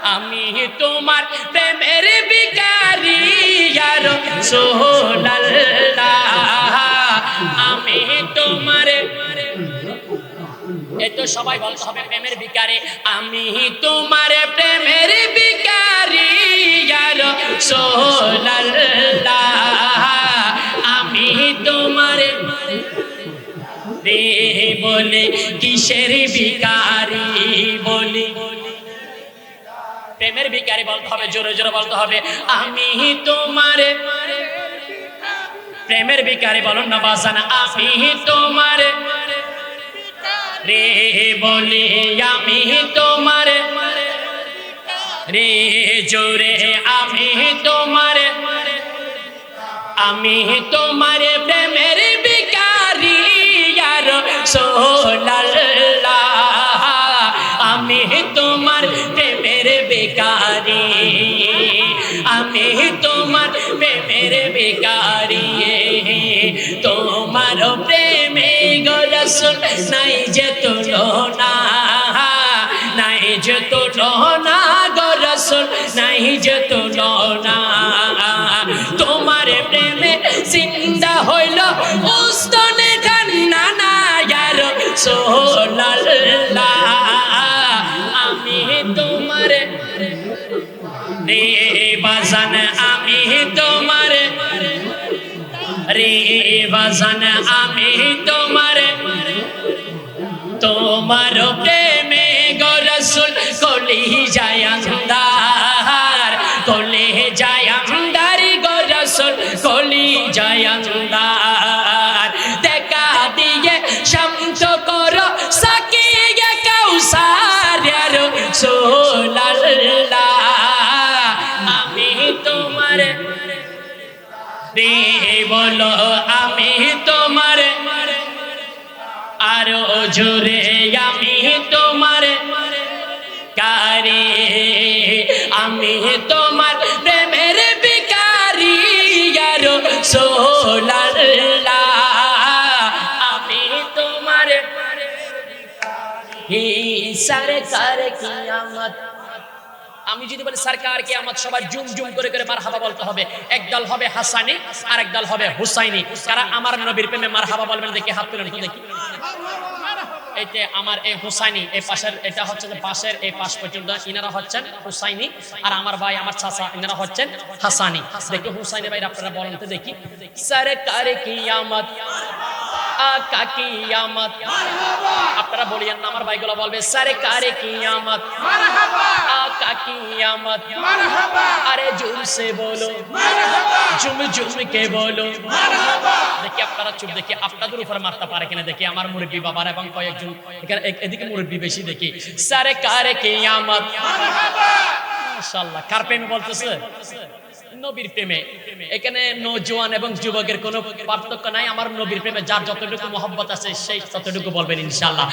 আমি তোমার প্রেমের ভিখারি ইয়া রাসূলুল্লাহ আমি তোমার এতো সবাই বলতে হবে প্রেমের ভিখারি আমি তোমার প্রেমের ভিখারি ইয়া রাসূলুল্লাহ আমি তোমার রে বলে কিসের ভিখারি বলি প্রেমের ভিখারি বলতে হবে জোরে জোরে বলতে হবে আমি তোমার প্রেমের ভিখারি বলুন না বাজান আমি তোমার রে বলে আমি তোমার রে জোরে আমি তোমার প্রেমের ভিখারি ইয়া রাসূলুল্লাহ আমি তোমার প্রেমের ভিখারি আমি তোমার প্রেমের ভিখারি তোমার প্রেমে গো রাসূল নাই যে তুলনা নাই যে তুলনা গো রাসূল নাই যে তুলনা তোমার প্রেমে জিন্দা হইল উস্তনে ঠান্ডা না ইয়া রাসূলুল্লাহ আমি তোমার রে বাজান আমি তোমার রে বাজান আমি তোমার প্রেমে গো রাসূল কলি যায় আন্দার কলি যায় আন্দার গো রাসূল কলি যায় আন্দার দেখা দিয়ে শান্ত করো সাকিয়ে কাউসার ইয়া রাসূলুল্লাহ আমি তোমার রে বলো আমি তোমার আরো জোরে আমি তোমার কারে আমি তোমার প্রেমের ভিখারি ইয়া রাসূলুল্লাহ আমি তোমার হে সরকার কিয়ামত আমি যদি বলি সরকার কিয়ামত সবাই জুম জুম করে করে মারহাবা বলতে হবে একদল হবে হাসানি আর একদল হবে হুসাইনি কারা আমার নবীর প্রেমে মারহাবা বলবেন দেখি হাত তুলেন তো দেখি এইতে আমার এই হুসাইনি এই পাশের এটা হচ্ছে যে পাশের এই পাশ পর্যন্ত ইনারা হচ্ছেন হুসাইনি আর আমার ভাই আমার চাচা ইনারা হচ্ছেন হাসানি দেখি হুসাইনি ভাই আপনারা বলেন তো দেখি সরকার কিয়ামত আকা কিয়ামত মারহাবা আপনারা বলিয়েন না আমার ভাইগুলো বলবে সরকার কিয়ামত মারহাবা আকা কিয়ামত মারহাবা আরে জোর সে বলো মারহাবা জুম জুম কে বলো মারহাবা দেখি আপনারা চুপ দেখি আপনাদের উপর মারতে পারে কিনা দেখি আমার মুরব্বি বাবার এবং কয়েকজন এখানে এদিকে মুরব্বি বেশি দেখি সরকার কিয়ামত মারহাবা মাশাআল্লাহ কার প্রেমে বলতেছে নবীর প্রেমে এখানে নওজোয়ান এবং যুবকের কোনো পার্থক্য নাই আমার নবীর প্রেমে যার যতটুকু মহব্বত আছে সেই ততটুকু বলবেন ইনশাআল্লাহ।